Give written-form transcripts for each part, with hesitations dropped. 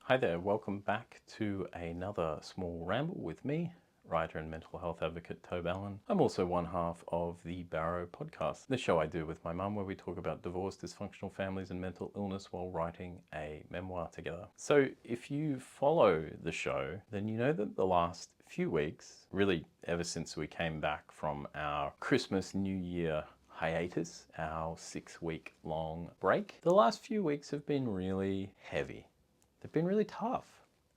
Hi there, welcome back to another small ramble with me, writer and mental health advocate Tobe Allen. I'm also one half of the BARROW Podcast, the show I do with my mum where we talk about divorce, dysfunctional families and mental illness while writing a memoir together. So if you follow the show, then you know that the last few weeks, really ever since we came back from our Christmas, New Year hiatus, our 6-week long break, the last few weeks have been really heavy. They've been really tough.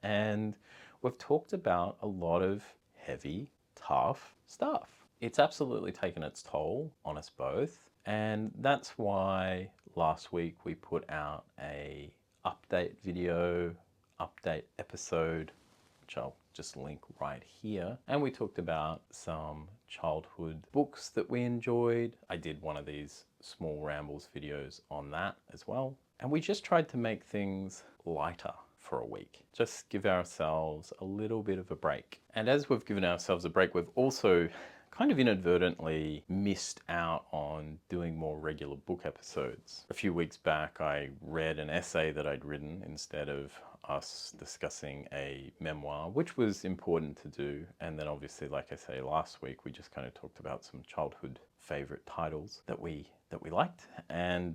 And we've talked about a lot of heavy, tough stuff. It's absolutely taken its toll on us both. And that's why last week we put out a update video, update episode, which I'll just link right here. And we talked about some childhood books that we enjoyed. I did one of these small rambles videos on that as well. And we just tried to make things lighter for a week. Just give ourselves a little bit of a break. And as we've given ourselves a break, we've also kind of inadvertently missed out on doing more regular book episodes. A few weeks back, I read an essay that I'd written instead of us discussing a memoir, which was important to do. And then obviously, like I say, last week, we just kind of talked about some childhood favorite titles that we liked, and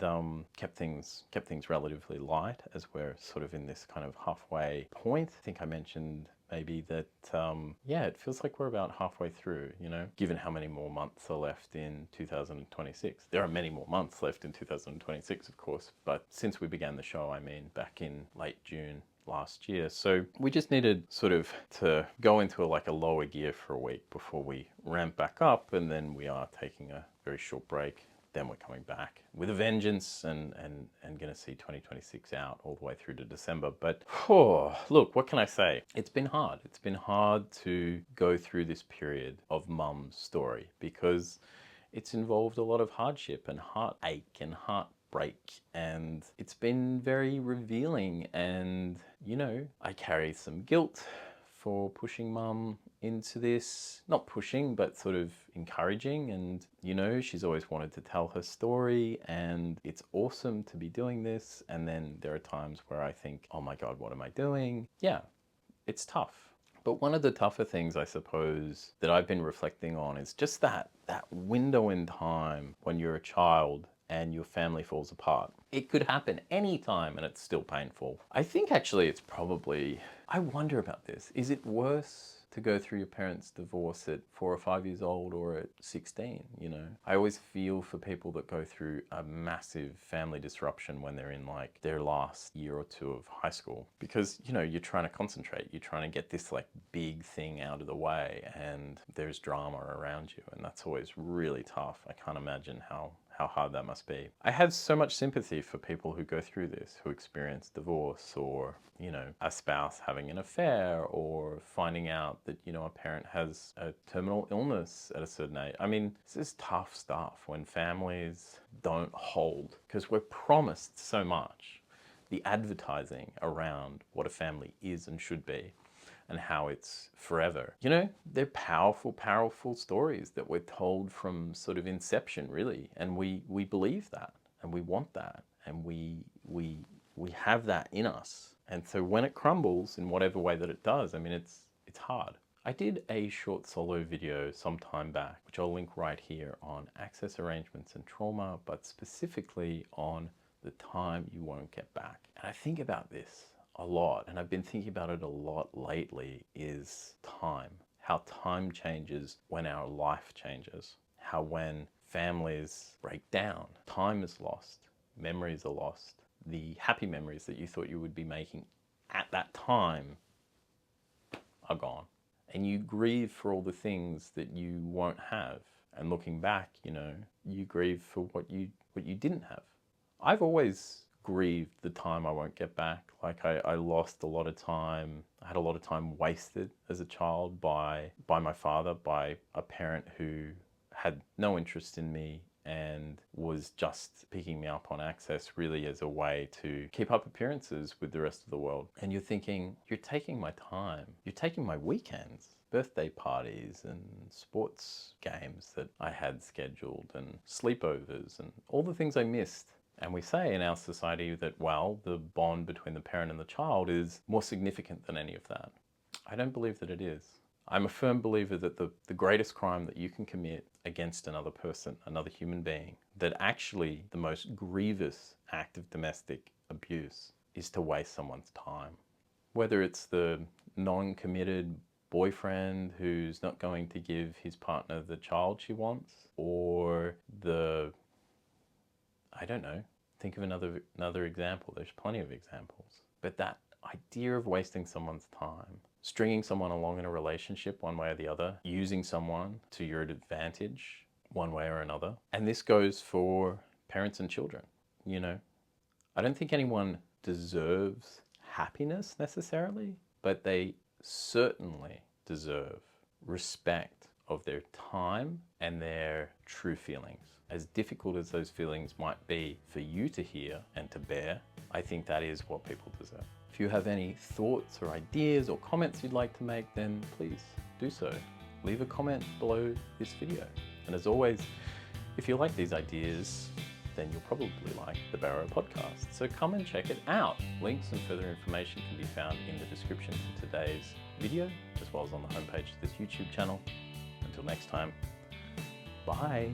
kept things relatively light as we're sort of in this kind of halfway point. I think I mentioned maybe that, it feels like we're about halfway through, given how many more months are left in 2026. There are many more months left in 2026, of course, but since we began the show, back in late June last year. So we just needed sort of to go into a lower gear for a week before we ramp back up, and then we are taking a very short break. Then we're coming back with a vengeance and going to see 2026 out all the way through to December. But look, what can I say? It's been hard. It's been hard to go through this period of Mum's story because it's involved a lot of hardship and heartache and heartbreak, and it's been very revealing. And, I carry some guilt for pushing Mum into this, not pushing, but sort of encouraging. And, she's always wanted to tell her story and it's awesome to be doing this. And then there are times where I think, oh my God, what am I doing? Yeah, it's tough. But one of the tougher things, I suppose, that I've been reflecting on is just that window in time when you're a child and your family falls apart. It could happen anytime and it's still painful. I think actually it's probably, I wonder about this. Is it worse to go through your parents' divorce at 4 or 5 years old or at 16, I always feel for people that go through a massive family disruption when they're in their last year or two of high school. Because, you're trying to concentrate, you're trying to get this big thing out of the way and there's drama around you, and that's always really tough. I can't imagine how hard that must be. I have so much sympathy for people who go through this, who experience divorce or, a spouse having an affair or finding out that, a parent has a terminal illness at a certain age. This is tough stuff when families don't hold, because we're promised so much. The advertising around what a family is and should be, and how it's forever. They're powerful, powerful stories that we're told from sort of inception, really. And we believe that, and we want that, and we have that in us. And so when it crumbles in whatever way that it does, it's hard. I did a short solo video some time back, which I'll link right here, on access arrangements and trauma, but specifically on the time you won't get back. And I think about this a lot, and I've been thinking about it a lot lately, is time. How time changes when our life changes. How when families break down, time is lost, memories are lost. The happy memories that you thought you would be making at that time are gone. And you grieve for all the things that you won't have. And looking back, you grieve for what you didn't have. I've always grieved the time I won't get back. I lost a lot of time. I had a lot of time wasted as a child by my father, by a parent who had no interest in me and was just picking me up on access really as a way to keep up appearances with the rest of the world. And you're thinking, you're taking my time. You're taking my weekends. Birthday parties and sports games that I had scheduled and sleepovers and all the things I missed And we say in our society that, well, the bond between the parent and the child is more significant than any of that. I don't believe that it is. I'm a firm believer that the greatest crime that you can commit against another person, another human being, that actually the most grievous act of domestic abuse is to waste someone's time. Whether it's the non-committed boyfriend who's not going to give his partner the child she wants, or I don't know, think of another example. There's plenty of examples. But that idea of wasting someone's time, stringing someone along in a relationship one way or the other, using someone to your advantage one way or another. And this goes for parents and children, you know. I don't think anyone deserves happiness necessarily, but they certainly deserve respect of their time and their true feelings. As difficult as those feelings might be for you to hear and to bear, I think that is what people deserve. If you have any thoughts or ideas or comments you'd like to make, then please do so. Leave a comment below this video. And as always, if you like these ideas, then you'll probably like the Barrow Podcast. So come and check it out. Links and further information can be found in the description to today's video, as well as on the homepage of this YouTube channel. Until next time, bye.